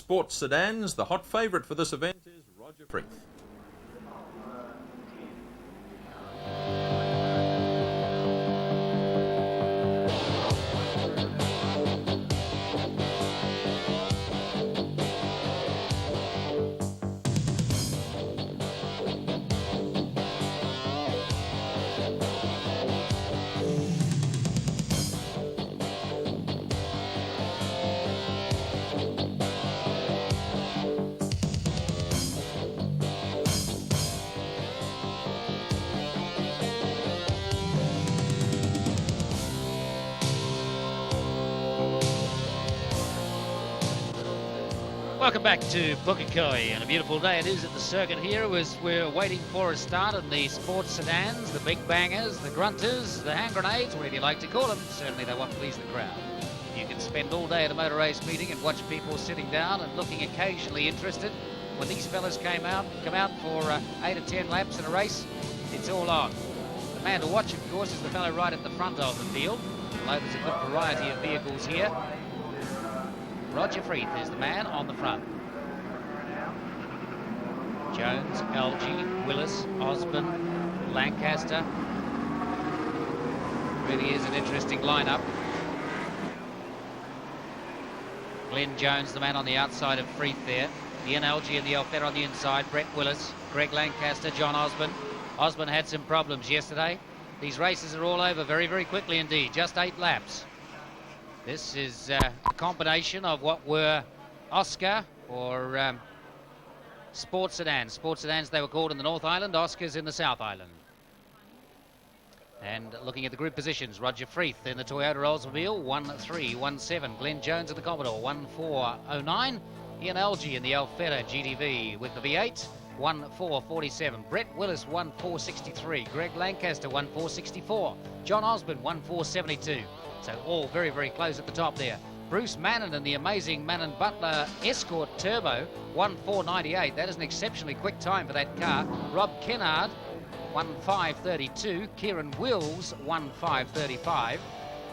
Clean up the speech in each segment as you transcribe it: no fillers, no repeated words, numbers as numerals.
sports sedans. The hot favourite for this event is Roger Freeth. Welcome back to Pukekohe, and a beautiful day it is at the circuit here as we're waiting for a start in the sports sedans, the big bangers, the grunters, the hand grenades, whatever you like to call them. Certainly they won't please the crowd. You can spend all day at a motor race meeting and watch people sitting down and looking occasionally interested. When these fellas come out for 8 or 10 laps in a race, it's all on. The man to watch, of course, is the fellow right at the front of the field. Although there's a good variety of vehicles here. Roger Freeth is the man on the front. Jones, LG, Willis, Osborne, Lancaster. Really is an interesting lineup. Glenn Jones, the man on the outside of Freeth there. Ian LG and the Alfetta on the inside. Brett Willis, Greg Lancaster, John Osborne. Osborne had some problems yesterday. These races are all over very, very quickly indeed. Just 8 laps. This is a combination of what were Oscar or sports sedans. Sports sedans they were called in the North Island, Oscars in the South Island. And looking at the group positions, Roger Freeth in the Toyota Oldsmobile, 1-3-1-7. Glenn Jones in the Commodore, 1-4-09. Ian Algie in the Alfetta GTV with the V8, 1-4-47. Brett Willis, 1-4-63. Greg Lancaster, 1-4-64. John Osborne, 1-4-72. So all very, very close at the top there. Bruce Mannon in the amazing Mannon Butler Escort Turbo, 1-4-98. That is an exceptionally quick time for that car. Rob Kennard, 1-5-32. Kieran Wills, 1-5-35.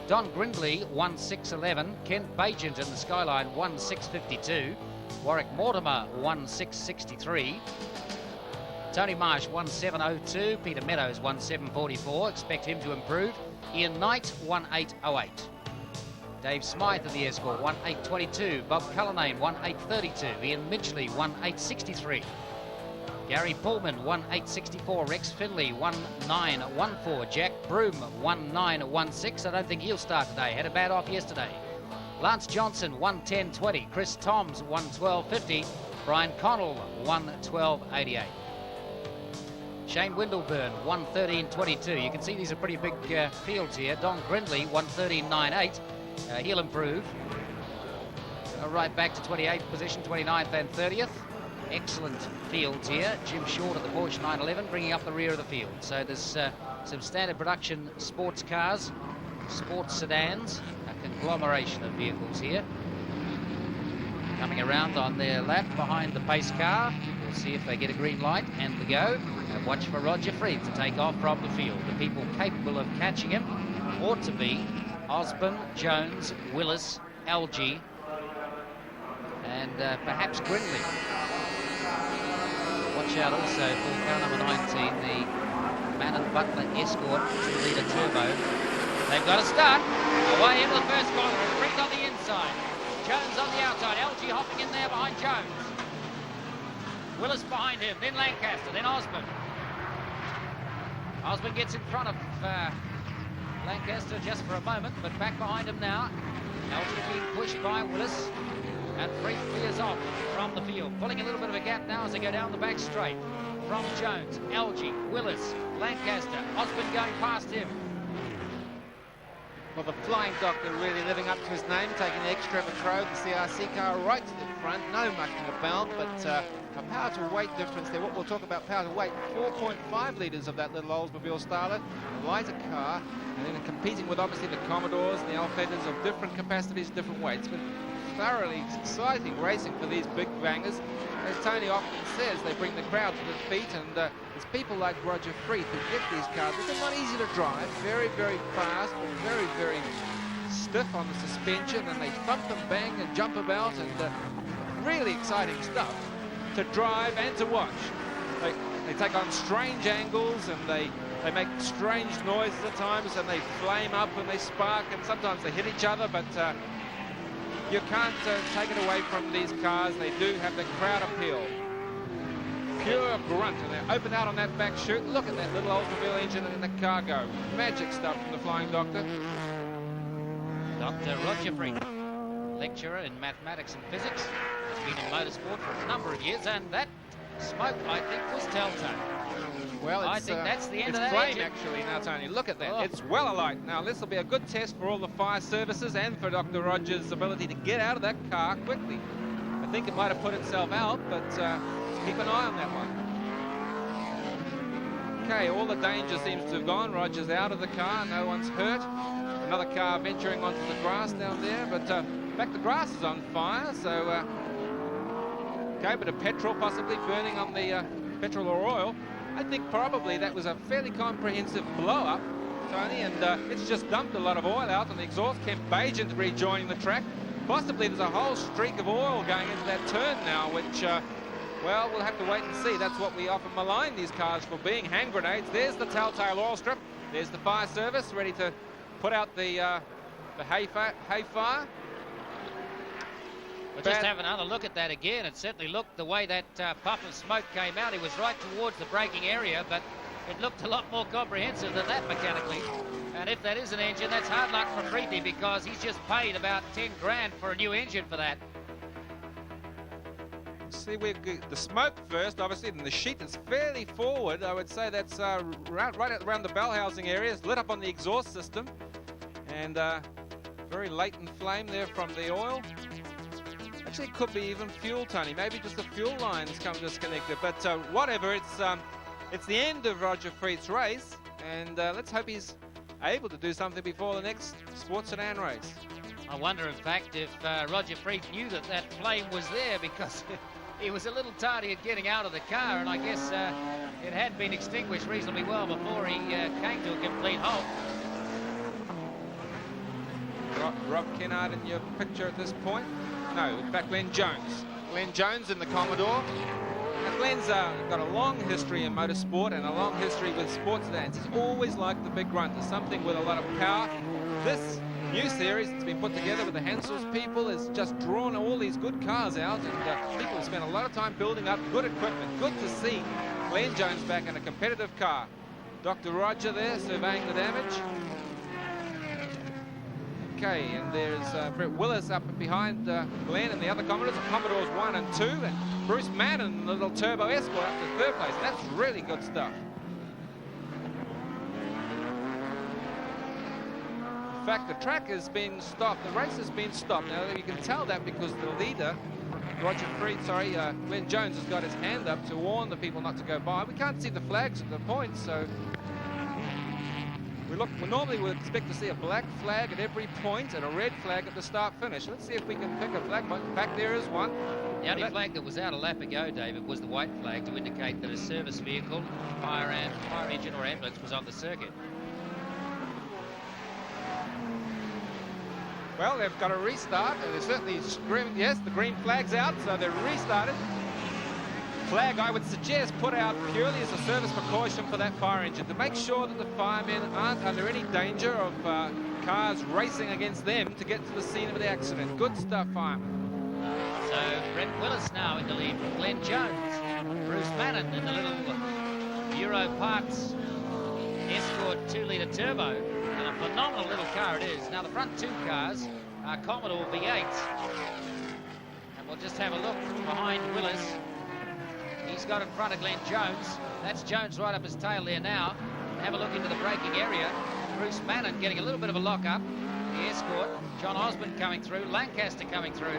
Don Grindley, 1-6-11. Kent Baigent in the Skyline, 1-6-52. Warwick Mortimer, 1-6-63. Tony Marsh, 1-7-02. Peter Meadows, 1-7-44. Expect him to improve. Ian Knight, 1-8-08. Dave Smythe of the Escort, 1-8-22. Bob Cullinane, 1-8-32. Ian Midgley, 1-8-63. Gary Pullman, 1-8-64. Rex Finley, 1-9-14. Jack Broom, 1-9-16. I don't think he'll start today. Had a bad off yesterday. Lance Johnson, 1-10-20. Chris Toms, 1-12-50. Brian Connell, 1-12-88. Shane Windleburn, 1-13-22. You can see these are pretty big fields here. Don Grindley, 1-13-9-8. He'll improve. Right back to 28th position, 29th and 30th. Excellent fields here. Jim Short of the Porsche 911 bringing up the rear of the field. So there's some standard production sports cars, sports sedans, a conglomeration of vehicles here. Coming around on their lap behind the pace car. We'll see if they get a green light and the go. And watch for Roger Freeth to take off from the field. The people capable of catching him ought to be Osborne, Jones, Willis, Algie, and perhaps Grindley. Watch out also for car number 19, the Mannon Butler Escort 2-litre turbo. They've got to start. Away into the first corner. Freeth on the inside. Jones on the outside. Algie hopping in there behind Jones. Willis behind him, then Lancaster, then Osborne. Osborne gets in front of Lancaster just for a moment, but back behind him now. Algie being pushed by Willis, and Freeth clears off from the field, pulling a little bit of a gap now as they go down the back straight. From Jones, Algie, Willis, Lancaster, Osborne going past him. Well, the Flying Doctor really living up to his name, taking the extra patrol, the CRC car right to the front, no mucking about, but a power to weight difference there. What we'll talk about power to weight, 4.5 litres of that little Oldsmobile starter, a lighter car, and then competing with obviously the Commodores and the Alfettas of different capacities, different weights. But thoroughly exciting racing for these big bangers. As Tony often says, they bring the crowd to their feet, and it's people like Roger Freeth who get these cars. They're not easy to drive, very, very fast, but very, very stiff on the suspension, and they thump and bang and jump about, and really exciting stuff to drive and to watch. They take on strange angles, and they make strange noises at times, and they flame up and they spark, and sometimes they hit each other, but you can't take it away from these cars. They do have the crowd appeal. Pure grunt, and they're open out on that back chute. Look at that little Oldsmobile engine and the cargo. Magic stuff from the Flying Doctor. Dr. Roger Freeth, lecturer in mathematics and physics, has been in motorsport for a number of years, and that smoke, I think, was telltale. Well, I think that's the end of that flame, engine. actually, now, Tony. Look at that. Oh. It's well alight. Now, this will be a good test for all the fire services and for Dr. Rogers' ability to get out of that car quickly. I think it might have put itself out, but keep an eye on that one. Okay, all the danger seems to have gone. Rogers out of the car. No one's hurt. Another car venturing onto the grass down there, but in fact, the grass is on fire, so okay, bit of petrol possibly burning on the petrol or oil. I think probably that was a fairly comprehensive blow-up, Tony, and it's just dumped a lot of oil out on the exhaust. Kent Baigent rejoining the track. Possibly there's a whole streak of oil going into that turn now, which, well, we'll have to wait and see. That's what we often malign these cars for, being hand grenades. There's the telltale oil strip. There's the fire service ready to put out the hay fire. We'll just have another look at that again. It certainly looked, the way that puff of smoke came out, he was right towards the braking area, but it looked a lot more comprehensive than that mechanically. And if that is an engine, that's hard luck for Freethy, because he's just paid about 10 grand for a new engine for that. See, we get the smoke first, obviously, and the sheet is fairly forward. I would say that's right around the bell housing area. It's lit up on the exhaust system, and very latent flame there from the oil. Actually, it could be even fuel, Tony. Maybe just the fuel lines come disconnected. But whatever, it's the end of Roger Freeth's race, and let's hope he's able to do something before the next sports sedan race. I wonder, in fact, if Roger Freeth knew that that flame was there, because he was a little tardy at getting out of the car, and I guess it had been extinguished reasonably well before he came to a complete halt. Rob Kennard in your picture at this point. No, in fact, Glenn Jones. Glenn Jones in the Commodore. Now, Glenn's got a long history in motorsport and a long history with sports sedans. He's always liked the big grunt. There's something with a lot of power. This new series that's been put together with the Hansel's people has just drawn all these good cars out, and people have spent a lot of time building up good equipment. Good to see Glenn Jones back in a competitive car. Dr. Roger there surveying the damage. Okay, and there's Brett Willis up behind Glenn and the other Commodores, Commodores 1 and 2, and Bruce Madden, the little Turbo Escort, up to third place. That's really good stuff. In fact, the track has been stopped. The race has been stopped. Now, you can tell that because the leader, Glenn Jones, has got his hand up to warn the people not to go by. We can't see the flags at the points, so we normally would expect to see a black flag at every point and a red flag at the start-finish. Let's see if we can pick a flag. In fact, there is one. The only flag that was out a lap ago, David, was the white flag to indicate that a service vehicle, fire engine or ambulance was on the circuit. Well, they've got a restart, and they're certainly screaming, yes, the green flag's out, so they're restarted. Flag, I would suggest, put out purely as a service precaution for that fire engine, to make sure that the firemen aren't under any danger of cars racing against them to get to the scene of the accident. Good stuff, firemen. So Brett Willis now in the lead from Glenn Jones. Bruce Madden in the little Euro Parts Escort 2-litre turbo. And a phenomenal little car it is. Now the front two cars are Commodore V8s. And we'll just have a look behind Willis. He's got in front of Glenn Jones. That's Jones right up his tail there now. Have a look into the braking area. Bruce Madden getting a little bit of a lock-up. The Escort. John Osborne coming through. Lancaster coming through.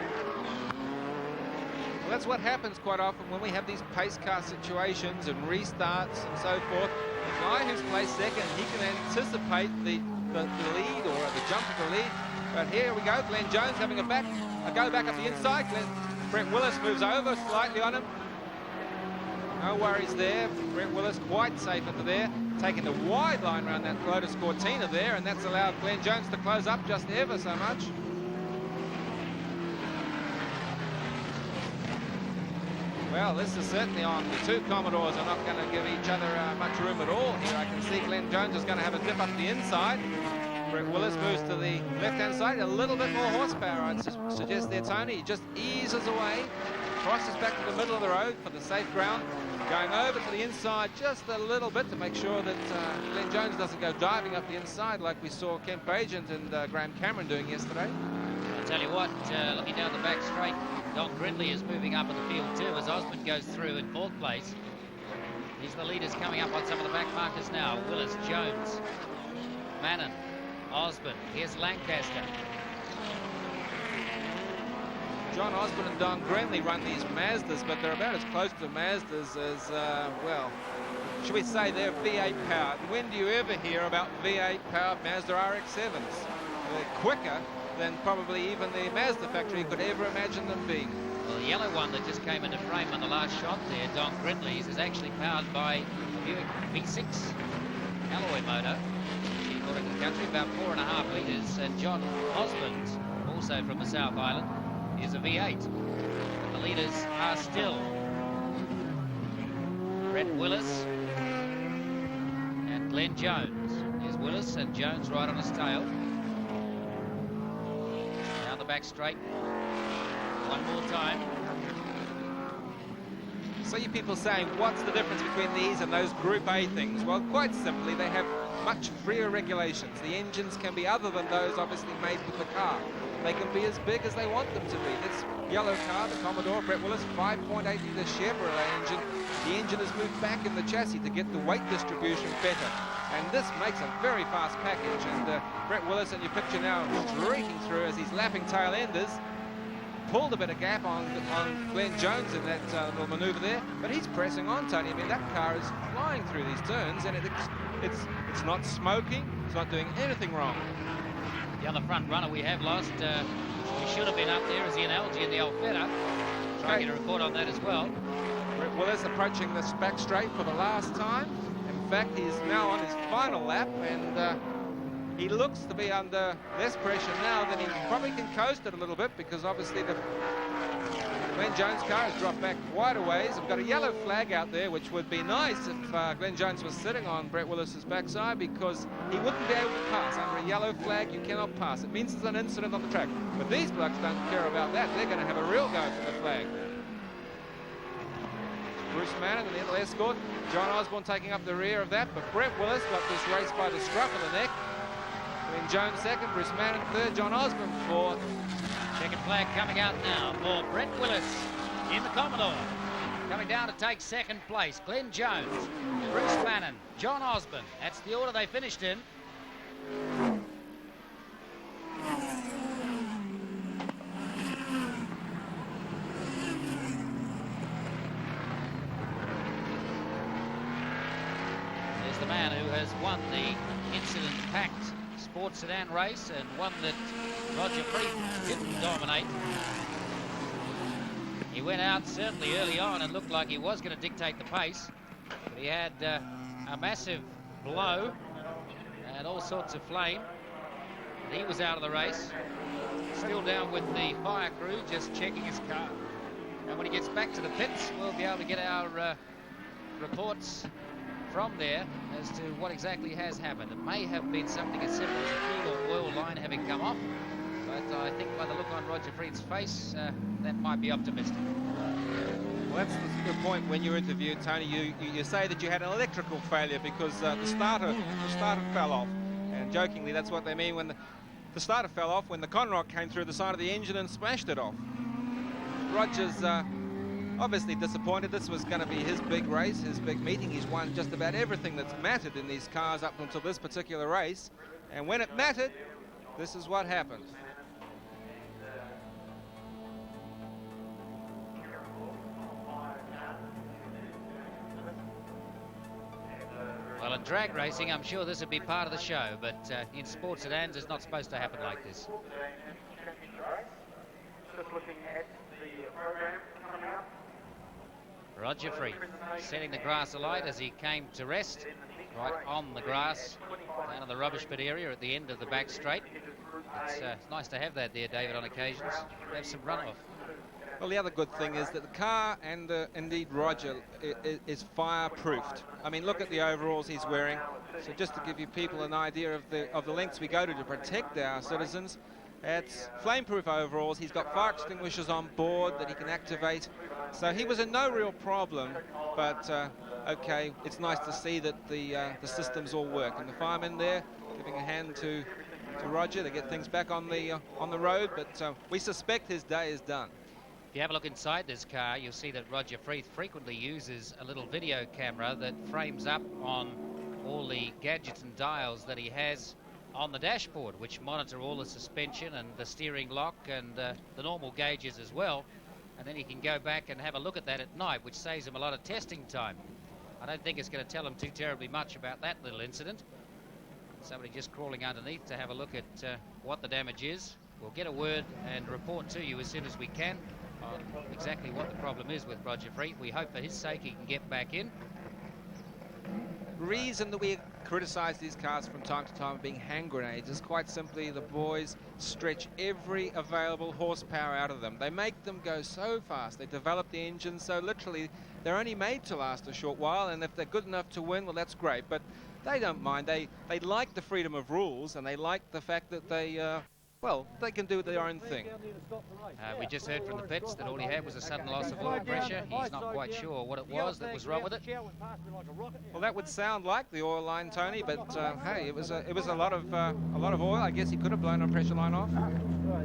Well, that's what happens quite often when we have these pace car situations and restarts and so forth. The guy who's placed second, he can anticipate the lead or the jump of the lead. But here we go. Glenn Jones having a go back up the inside. Brett Willis moves over slightly on him. No worries there. Brett Willis quite safe into there, taking the wide line around that Lotus Cortina there, and that's allowed Glenn Jones to close up just ever so much. Well, this is certainly on. The two Commodores are not going to give each other much room at all here. I can see Glenn Jones is going to have a dip up the inside. Brett Willis moves to the left-hand side. A little bit more horsepower, I'd suggest there, Tony. He just eases away, crosses back to the middle of the road for the safe ground, going over to the inside just a little bit to make sure that Glenn Jones doesn't go diving up the inside like we saw Kent Baigent and Graham Cameron doing yesterday. I'll tell you what, looking down the back straight, Don Gridley is moving up in the field too as Osmond goes through in fourth place. These are the leaders coming up on some of the back markers now. Willis, Jones, Mannon, Osborne. Here's Lancaster. John Osborne and Don Gridley run these Mazdas, but they're about as close to Mazdas as, well, should we say they're V8 powered. When do you ever hear about V8 powered Mazda RX-7s? They're quicker than probably even the Mazda factory could ever imagine them being. Well, the yellow one that just came into frame on the last shot there, Don Gridley's, is actually powered by a Buick V6 alloy motor. According to the country, about 4.5 litres. And John Osmond's, also from the South Island, is a V8. But the leaders are still Brett Willis and Glenn Jones. Here's Willis and Jones right on his tail. Down the back straight. One more time. So you people saying, what's the difference between these and those Group A things? Well, quite simply, they have much freer regulations. The engines can be other than those obviously made with the car. They can be as big as they want them to be. This yellow car, the Commodore, Brett Willis, 5.8 litre Chevrolet engine. The engine is moved back in the chassis to get the weight distribution better. And this makes a very fast package. And Brett Willis, in your picture now, streaking through as he's lapping tail enders. Pulled a bit of gap on Glenn Jones in that little manoeuvre there, but he's pressing on, Tony. I mean, that car is flying through these turns, and it's not smoking, it's not doing anything wrong. The other front runner we have lost, we should have been up there, is Ian Algie in the Alfetta. Try to get a report on that as well. Brett Willis approaching this back straight for the last time. In fact, he's now on his final lap, and he looks to be under less pressure now than he probably can coast it a little bit, because obviously the Glenn Jones car has dropped back quite a ways. We've got a yellow flag out there, which would be nice if Glenn Jones was sitting on Brett Willis's backside, because he wouldn't be able to pass. Under a yellow flag, you cannot pass. It means there's an incident on the track. But these blokes don't care about that. They're going to have a real go for the flag. Bruce Manning and the little escort. John Osborne taking up the rear of that, but Brett Willis got this race by the scruff of the neck. Glenn Jones second, Bruce Manning third, John Osborne fourth. Checkered flag coming out now for Brett Willis in the Commodore. Coming down to take second place, Glenn Jones, Bruce Manning, John Osborne. That's the order they finished in. There's the man who has won the incident-packed sports sedan race, and one that Roger Freeth didn't dominate. He went out certainly early on and looked like he was going to dictate the pace, but he had a massive blow and all sorts of flame. He was out of the race, still down with the fire crew, just checking his car. And when he gets back to the pits, we'll be able to get our reports from there as to what exactly has happened. It may have been something as simple as a fuel or oil line having come off, but I think by the look on Roger Freeth's face, that might be optimistic. Well, that's a good point. When you interviewed Tony, you say that you had an electrical failure because the starter fell off, and jokingly that's what they mean when the starter fell off when the conrock came through the side of the engine and smashed it off. Roger's obviously disappointed. This was going to be his big race, his big meeting. He's won just about everything that's mattered in these cars up until this particular race. And when it mattered, this is what happened. Well, in drag racing, I'm sure this would be part of the show, but in sports sedans, it's not supposed to happen like this. Just looking at the program coming up. Roger Freeth setting the grass alight as he came to rest right on the grass down in the rubbish pit area at the end of the back straight. It's nice to have that there, David, on occasions. Have some runoff. Well, the other good thing is that the car and indeed Roger is fireproofed. I mean, look at the overalls he's wearing. So just to give you people an idea of the lengths we go to protect our citizens, it's flameproof overalls. He's got fire extinguishers on board that he can activate. So he was in no real problem, but okay, it's nice to see that the systems all work. And the firemen there giving a hand to Roger to get things back on the road, but we suspect his day is done. If you have a look inside this car, you'll see that Roger Freeth frequently uses a little video camera that frames up on all the gadgets and dials that he has on the dashboard, which monitor all the suspension and the steering lock and the normal gauges as well. And then he can go back and have a look at that at night, which saves him a lot of testing time. I don't think it's going to tell him too terribly much about that little incident. Somebody just crawling underneath to have a look at what the damage is. We'll get a word and report to you as soon as we can on exactly what the problem is with Roger Freeth. We hope for his sake he can get back in. The reason that we criticise these cars from time to time being hand grenades is quite simply the boys stretch every available horsepower out of them. They make them go so fast. They develop the engine so literally they're only made to last a short while, and if they're good enough to win, well, that's great. But they don't mind. They like the freedom of rules, and they like the fact that they well, they can do their own thing. We just heard from the pits that all he had was a sudden loss of oil pressure. He's not quite sure what it was that was wrong with it. Well, that would sound like the oil line, Tony, but hey, it was a lot of oil. I guess he could have blown a pressure line off.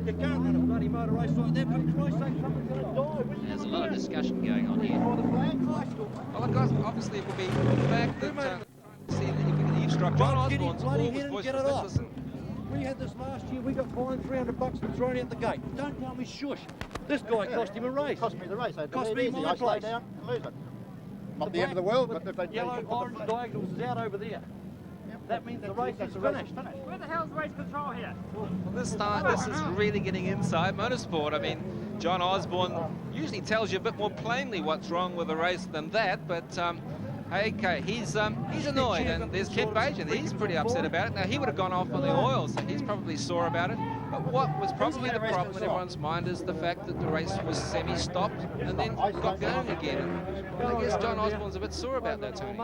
You can't run a bloody motor race like that, for Christ's sake, someone's going to die. There's a lot of discussion going on here. Well, of course, obviously it will be the fact that see if we can eavesdrop. John Osborne's all was boisterous. Listen. We had this last year, we got fined $300 and thrown out the gate. Don't tell me shush. This guy cost him a race. Cost me the race. Cost me my place. Down and lose it. Not the end of the world, but if they yellow, orange diagonals is out over there. That means the race is finished. Where the hell's race control here? Well, this is really getting inside motorsport. I mean, John Osborne usually tells you a bit more plainly what's wrong with the race than that, but hey, okay, he's annoyed, and there's Kent Baigent. He's pretty upset about it. Now, he would have gone off on the oil, so he's probably sore about it. But what was probably the problem in everyone's mind is the fact that the race was semi-stopped and then got going again. And I guess John Osborne's a bit sore about that, Tony.